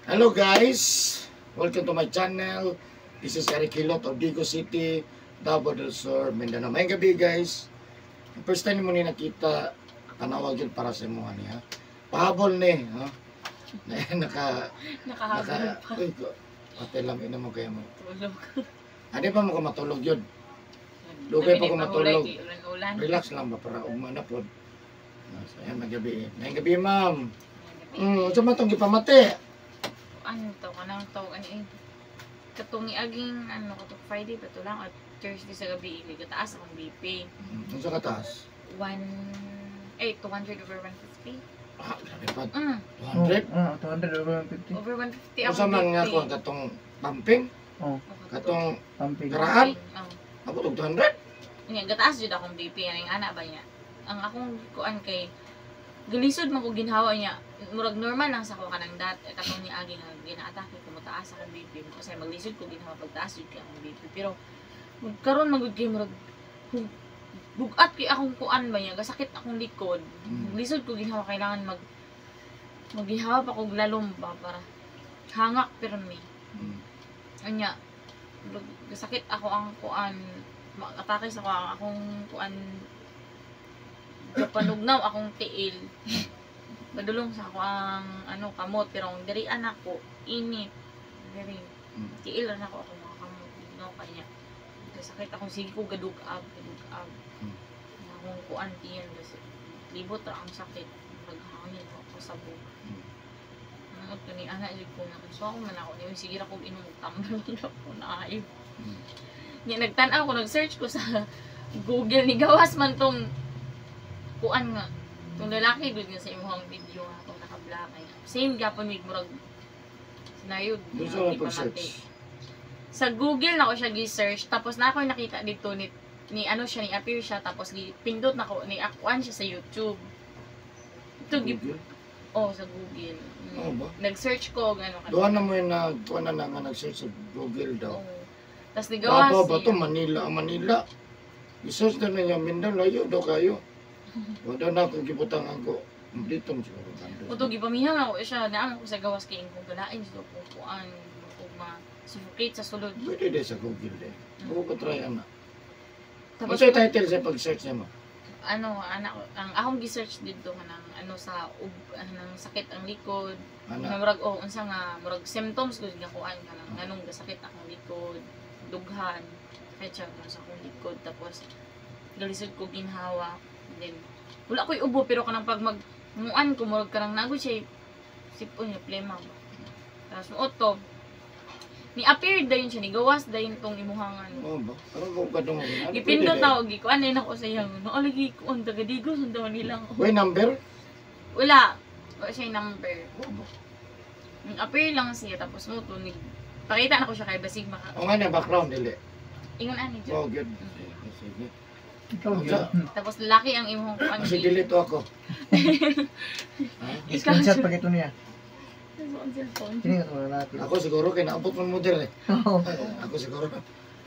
Hello guys, welcome to my channel. This is Eric Hilot of Digo City, Davao del Sur, Mindanao. May gabi guys. First time mo ni nakita, panawag yun para sa mga niya. Pahabol ni, ha? Nakahabol pa. Uy, pati lang ina mo kaya mo. Tulog. Hindi pa mo ka matulog yun. Lugay pa ko matulog. Ulan-ulan. Relax lang ba para umana po. So yan, may gabi. May gabi ma'am. Ito man itong gipamati. Ano to? Kanang to? Ano eh? Katong aging ano katong Friday pa to lang at Thursday sa gabi ili kataas akong BP. Ano sa kataas? 200 over 150. Ah, grabe pa. 200? 200 over 150. Over 150 Kung ako saan man nga BP. ako katong pumping, Oh, katong pumping. Karaan? Oh. ako tog 200. Nga gataas jud akong BP ang ana ba niya. Ang akong kuan kay galisod man ko ginhawa niya. Murag normal lang sa ko kanang katong ni agi nga ginaatake ko mataas akong BP kasi maglisod ko ginhawa pagtaas jud kay akong BP pero karon magud kay murag bugat kay akong kuan ba niya gasakit akong likod. Maglisod ko ginhawa kailangan maggihawa pa kog lalom ba para hangak pirmi. Anya gasakit ako ang kuan atake sa ko ang akong kuan kapanugnaw akong tiil. Padulong sa ako ang ano kamot pero ang diri anak ko init. Diri. Tiil na ako mga kamot no kanya. Sakit akong sige ko gadug-ab. Akong kuan tiyan kasi libot ra ang sakit. Naghangin ako sa buhok. Ang ni ana jud ko na so ako man ako ni sige ra ko inom tambal ko na ayo. Nya nagtan-aw ko nag-search ko sa Google ni gawas man tong kuan nga tong lalaki gud nga sa imong video nga kung naka-black ay same gapon mig murag sinayod Gusto mo pag-search? sa Google na ko siya gi-search tapos na ako nakita dito ni ano siya ni appear siya tapos pindot na ko ni akuan siya sa YouTube ito Google? sa Google Oo ba? nag-search ko ano Doon na mo yung kuha na nga nag-search sa Google daw. tapos ni gawas Davao ba ito? Manila. I-search na niya, Mindanao, layo daw kayo. Wala na akong gibutangan ko. Kumplitong siguro. Uto gipamihang ako siya naan ko sa gawas kay kung galain dito kung kuan kung ma-suffocate sa sulod. Pwede din sa Google din. Huwag ko try na. Tapos Ano yung title sa pag-search niya mo? ano anak ang akong gi-search dito kanang ano sa nang sakit ang likod. Ana? Murag unsa nga murag symptoms gud nga kuan kanang nganong gasakit akong likod, dughan, kaya sa akong likod tapos galisod ko ginhawa. Then wala ko'y ubo pero kanang pag muan ko murag kanang nagod siya sipon niya plema ba. Tapos uto ni appear dayon siya ni gawas dayon tong imuhangan. Oo ba? Parang kung kadong. Gipindot ako gikuan din ako sa iyang no lagi ko on tagadigo sundaw nilang. May number? Wala siya number. Oo ba? Appear lang siya tapos mo to ni pakita na ko siya kay basig maka. O nga na background dili. Ingon ani jud. Oh, good. Sige. Ikaw Ang yun. Tapos lalaki ang imong kuan. Kasi delete ako. Screenshot pa ito niya. Ang cellphone. Kini ka lalaki. Ako siguro kay naabot mo model eh. Oo. Ako siguro.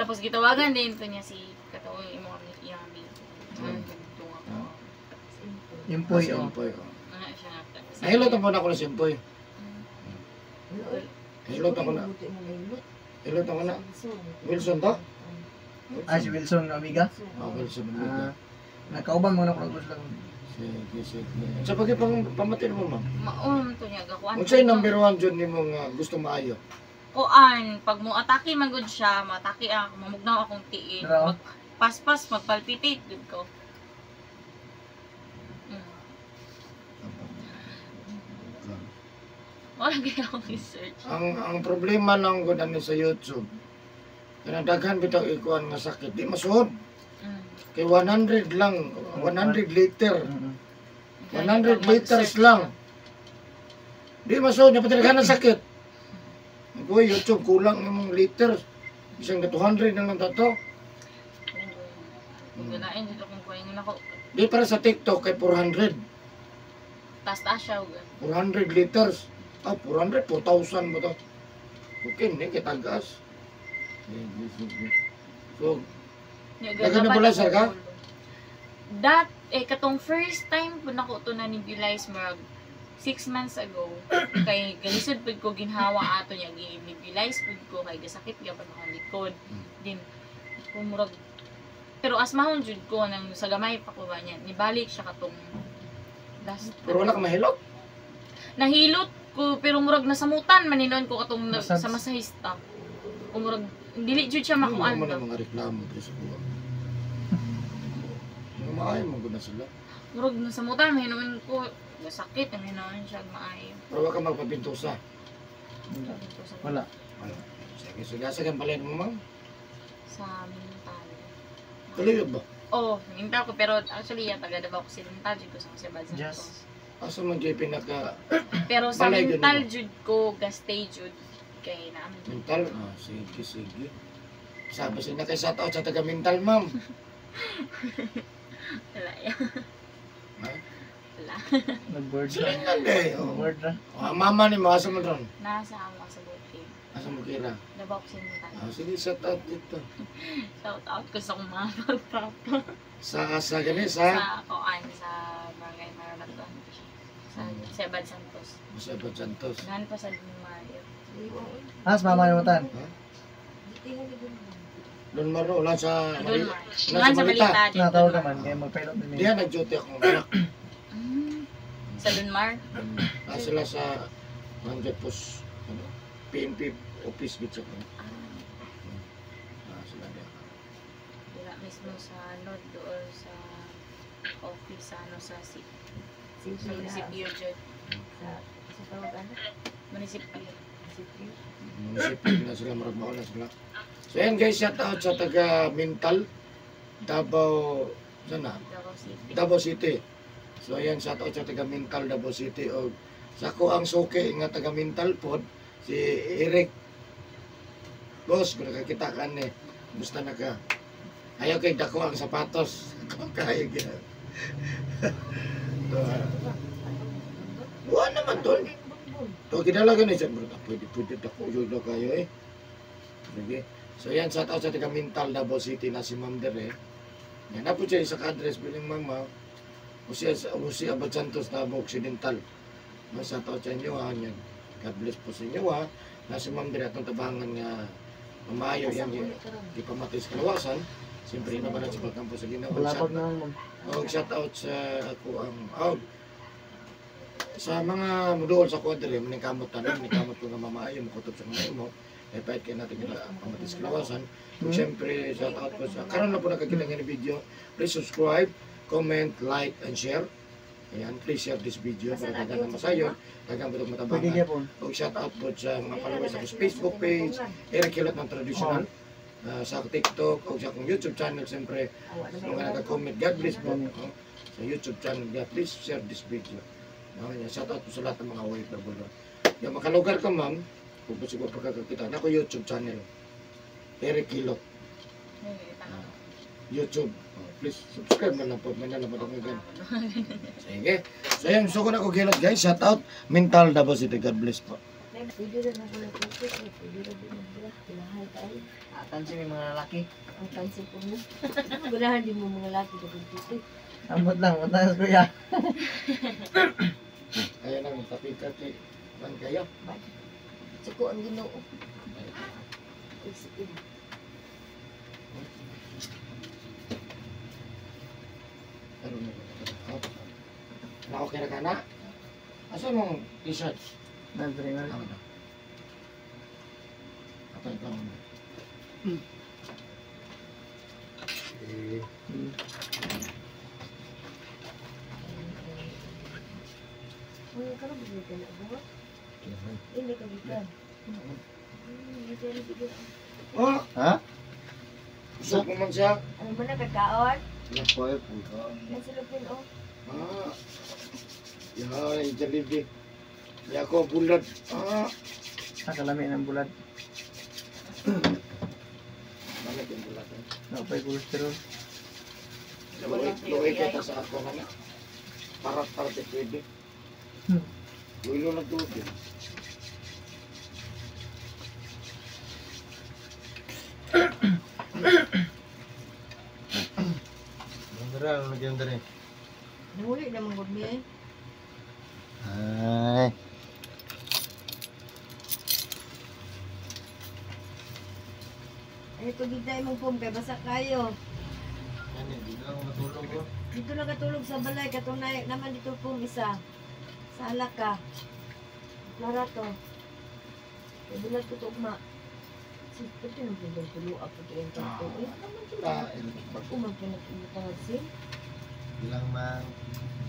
Tapos gitawagan din to niya si katong imong iyang amigo. Tunga ko. Yung poy, Kasi oh. Simpoy, oh. Ano siya nga. Nahilot ang muna ako na Simpoy. Hilot ako na. Hilot ako na. Wilson to? Ah, si Wilson, amiga. Oh, Wilson. Ah, nakauban mo na ko lang. Sige, sige. Sa pamatin mo, ma'am. Maun to niya gakuan. Kung sa'yo number 1 dyan ni mong gusto maayo. Kuan, pag mo atake man gud siya, matake ako, mamugnaw akong tiil. Pero? Paspas, magpalpitate gud ko. Wala kaya akong research. Ang problema lang ko ani sa YouTube. Kaya daghan bitaw ikuan nga sakit. Di masuod. Kay 100 lang. 100 liter. 100 liters lang. Di masuod. Napatalaga ng sakit. Ako YouTube kulang yung liters. Isang na 200 na lang tato. Kung ganain dito kung kuhain ako, Di para sa TikTok kay 400. taas-taas siya. 400 liters. 400, 4,000 ba to? Okay, hindi kita gas. So, Nagka-nebulizer ka? That, katong first time po na ko ito na-nebulize, marag 6 months ago, kay galisod pud ko ginhawa ato niya, gi-immobilize pud ko, kay gasakit gyapon akong likod. Din, kumurag, pero asmahon jud ko, nang sa gamay pa ko ba niya, nibalik siya katong last. Pero wala ka mahilot. Nahilot ko, pero murag nasamutan, maninon ko katong Massage. sa masahista. Kumurag, dili jud siya Ano makuan naman ba. ang mga reklamo dito sa buwan? Yung maayon mo guna sila. Murag nasamutan, maninon ko, sakit, maninon siya maayo. Pero wala ka magpapintusa. Wala. Sige, sige. Asa kang palayan mo, ma'am? Sa mental. Kaliyot ba? Oh, mental ko, pero actually, taga Davao Occidental, jud ko sa Jose Santos. Yes. Asa man dyan pinaka Pero sa Balay, ganun mental ba? jud ko, gastay jud, kay namin. mental? Ah, sige, sige. Sabi siya na kay sa tao sa taga-mental, ma'am. Wala yan. Ha? Wala. Nag-board Sila na. nga eh. Oh. Nag-board na. Ah, mama ni mo, asa mo ron? Nasa amo sa bukid. Asa mo kira? Davao Occidental. Ah, sige, sa tao dito. Shout out ko sa kong mga pagpapa. Sa gani, sa Sa Koan, sa Barangay Maralaton. Sa Sebad Santos. Sabot Santos. Gahan pa sa Mario. As, mama yung tan. Ha? Doon maro, wala sa Doon, Mali. Mar. Nasa Gahan sa Balita. Balita. dyan, Natawag Doon, Mar. naman, kaya mag-pilot din Diyan niya. nag-duty akong anak. Sa Dunmar. Sila sa Manjat Post, ano, PNP office gito sa Ah, sila diyan. wala mismo sa North doon sa office sa ano sa sa munisipyo dyan. Munisipyo. Munisipyo na sila, marag mauna sila. So yan guys, shout out sa taga Mintal, Davao, sana? Davao City. Davao City. So ayan, shout out sa taga Mintal, Davao City. O sa ko ang suki nga taga Mintal pod, si Eric. Boss, kung nakakita ka ni, musta na ka? Ayaw kay dako ang sapatos. Kung kaya gina. Buwan naman tol. To kinalaga na siya, bro. Pwede dako yun na kayo eh. Sige. So yan, shout out sa taga Mintal, Davao City na si Ma'am Dere. Yan na po siya sa address bilang mama. Usi Abad Santos, Davao Occidental. Shout out sa inyo ha. Yan. God bless po sa inyo ha. Na si Ma'am Dere atong tabangan nga mamayo yan. Di pa matis kalawasan. Siyempre naman ang sibag kampo sa ginawa. Wala pag na mo. Shout out sa ako ang sa mga muduol sa kwadre, manikamot tanan, manikamot ko nga mamaayo, makutob sa mga imo. Eh, pahit kayo natin kila pamatis kalawasan. Siyempre, shout out po sa, karoon na po nagkakilang ng video. Please subscribe, comment, like, and share. Ayan, please share this video para tagang na masayon, tagang butog Pwede matabangan. niya po. O shout out po sa mga followers sa Facebook page, Eric Kilot ng Traditional. Sa TikTok o sa akong YouTube channel, siyempre, sa mga nagka-comment, God bless po. Sa YouTube channel, God please share this video. Shout out po sa lahat ng mga OFW. Yung makalugar ka ma'am, kung po siguro pagkakakita, na ako YouTube channel, Eric Kilot, YouTube. Please subscribe na lang po, may nalaman ako gan. Sige. So yan, gusto ko na ko Kilot guys, shout out, Mental Davao City, God bless po. Tansi may mga lalaki. Ang pansin ko mo. Gulahan din mo mga laki na dito. Ambot lang, mataas kuya. Ayan ang tapi-tapi. Man kayo. Suko ang ginoo. Sige. Ano na ba? Na okay na ka na? Asa mong t-shirt? Nandri nga. Ano na? Atay ka mo. Ano ka na bigyan na ba? Hindi ka bigyan. Oh! Ha? Gusto ko man siya. Ano ba na kakaon? Napoy po ka. Nasa lupin o. Ah. Yan, Jollibee. Yan ako, bulat. Ah. Nakalami ng bulat. Bakit yung bulat? Napay cholesterol. Luwi kita sa ako na. Parat-parat pwede. Ulo na tubig. Nahuli naman gud mi eh. Ah. Ay, pagigday mong pong kay basa kayo. Ano, hindi na ako matulog ko. Dito lang katulog sa balay, katunay naman dito pong isa. Sa alaka. Lara to. Kaya bilang ko tugma. Pwede nang pinagpulo ako ito yung kanto. Eh, naman sila. Pag umagpunat yung tangad sin. Bilang man.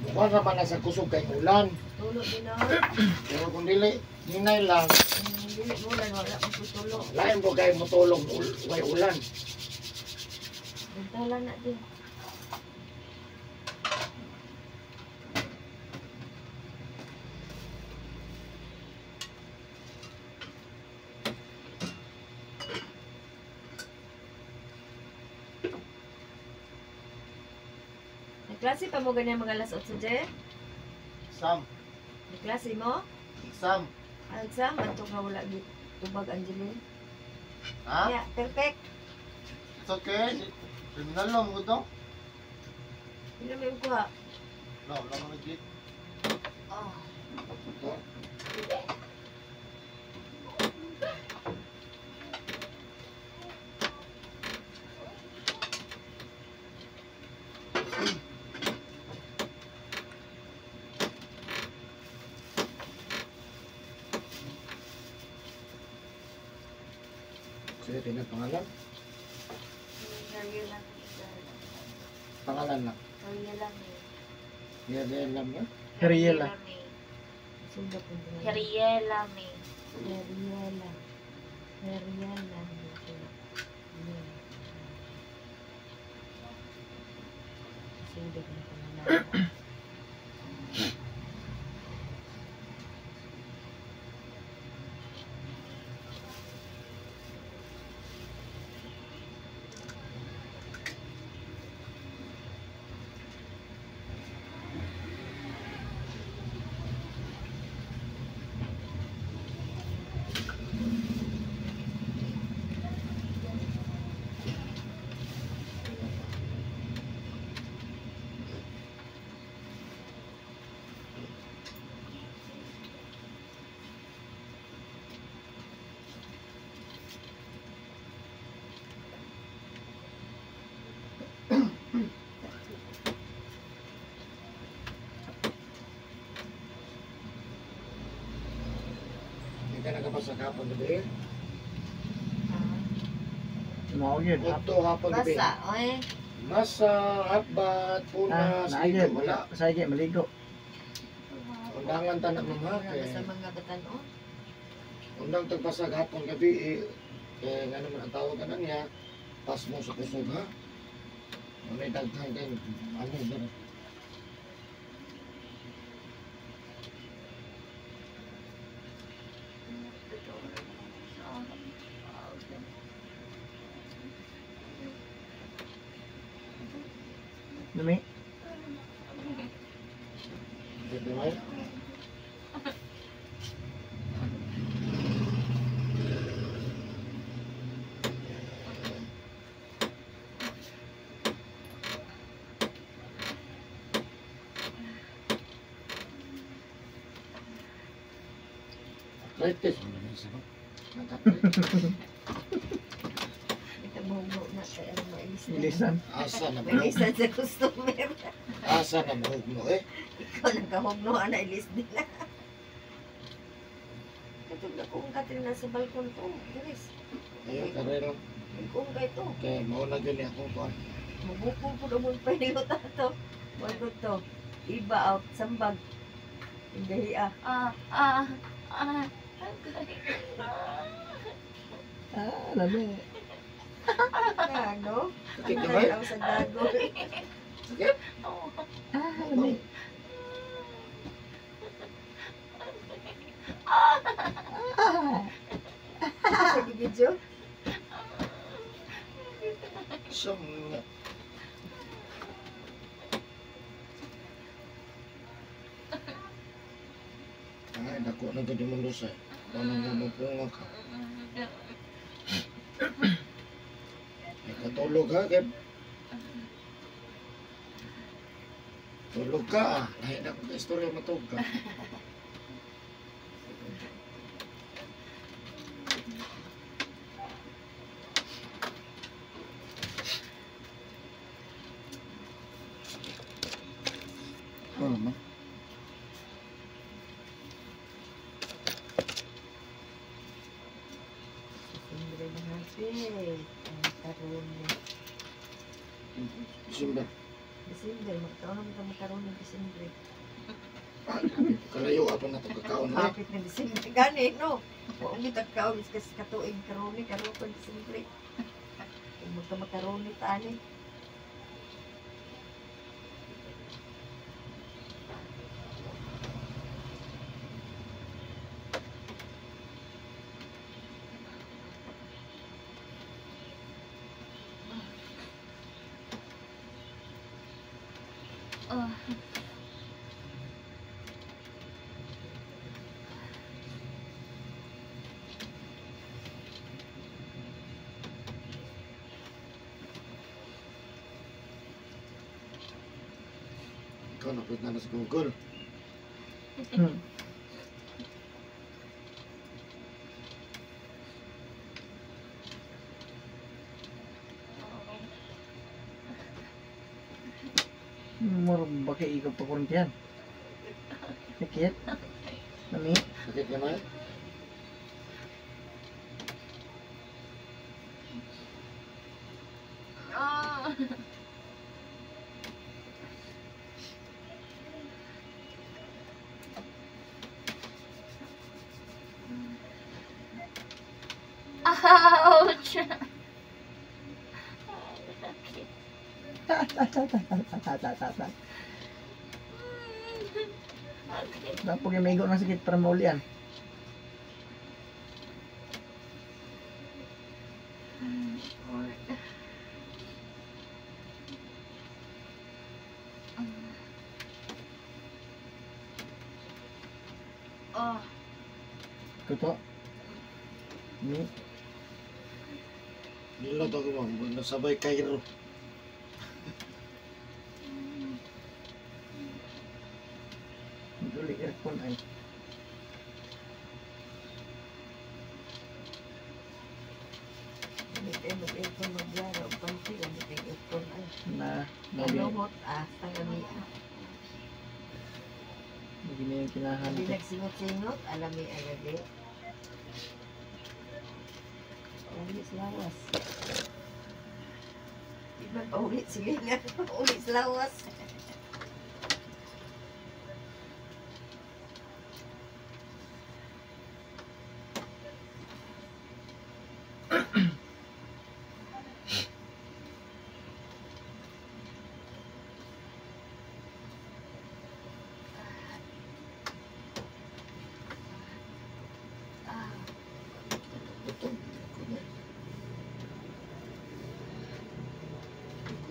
Bukan naman nasa kusog kay ulan. Tulo din ako. Pero kung dili, hinay lang. Dili mo lang, wala akong putulo. Lain po kayo matulog may ulan. Bantala na din. Klase pa mo ganyan mga alas 8 dyan? Exam. Klase mo? Exam. Ang exam, ato ka wala tubag Angeline. Ha? Yeah, perfect. It's okay. Criminal lang mo to. Hindi naman ko ha. No, wala mo nag-git. Oh. Sige, tingnan pangalan. Career lang. Pangalan lang. Career lang eh. Yan lang yan. Heriela. Sundo po din. Heriela me. Heriela. Heriela. Sundo po din. Hindi ka nakapasa kapon gabi. Mao yun. Ito hapon gabi. Basa, oy. Masa, habat, punas, Naagyan. wala. Sige, maligo. Undangan tanak ng Wala hake. sa mga batanon. Undang tagpasag hapon gabi. Kaya nga naman ang tawag ka na niya. Pas mo sa kusog ha. May daghan kayo. Ano ba? Dumi. Dito mo? Arthritis. Ito buhog na kaya ano mailis na. Ilisan. Asa na Mailisan sa customer. Asa na mahog mo eh. Ikaw nagkahugnoan na ilis din na. Katog na kung katin na sa balkon ko. Chris, Ayun, karero. kung ka ito. Kaya mauna yun niya kung kuhan. Mabukong po na mong pahingot ato. Walo to. Iba out. Sambag. Hindi ah. Labi. Ano? Sakit Ano na ba? lang sa dago. Sakit? Labi. Sa video. Siyang nga. Ay, dako na gadi mong lusay. Paano mo mapunga ka? Ay, katulog ha, Keb. Tulog ka ah. Lahi na kong istorya matug ka. Malapit. Ang karoon na. December. December. Magkaon naman kami karoon ng December. Kalayo apa na itong kakaon na. Malapit na December. Gani, no? Huwag mo tagkaon. Kasi katuig karoon ni. Karoon pa December. Kung magkamakaroon ni tani. Ikaw napit na sa Google. Hmm. Murag bakit ikaw pa kuruntihan? Sakit? Nami? Sakit ka na? Ah. Ouch! Dapat yung maigo ng sakit para maulian. Oh, Kuto? Ni? Nilot ako mo. Nasabay Cairo. Duli aircon ay. Hindi kayo mag-aircon magyara. O panty. Hindi kayo aircon ay. Na, Maluhot tangan niya. Hindi na yung kinahanap. Hindi nagsingot-singot. Alam niya agad. Ulit lawas. Di ba paulit? Sige nga. Ulit lawas. Ito.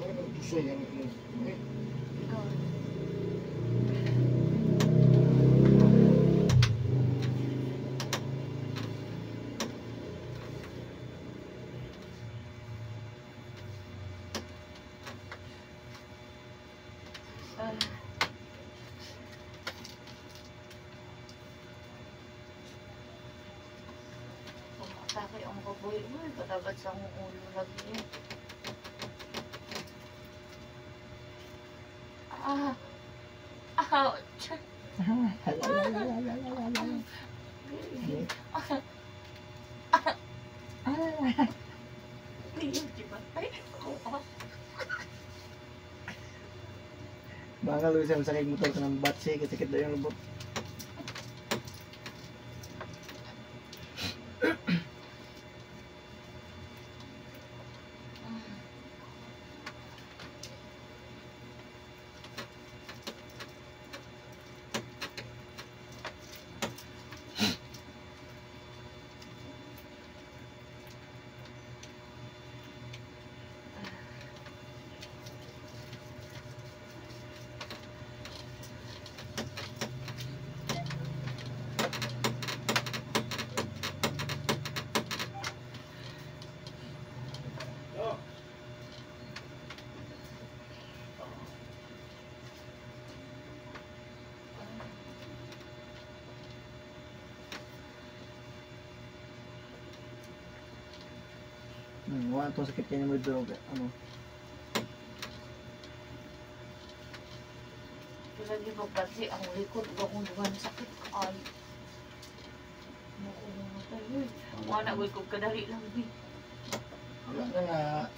Ano gusto yan? Pumatake ang baboy mo. Patagat sa mong ulo lagi. Ah! Ouch! Baka lu siya sakit motor ka ng batsi, sakit daw yung lubot. Wala itong sakit kanya mo dito. Ano? Lagi ba kasi ang likod ko kung dugan sakit ay. Wala ko kadali lang. Wala na na.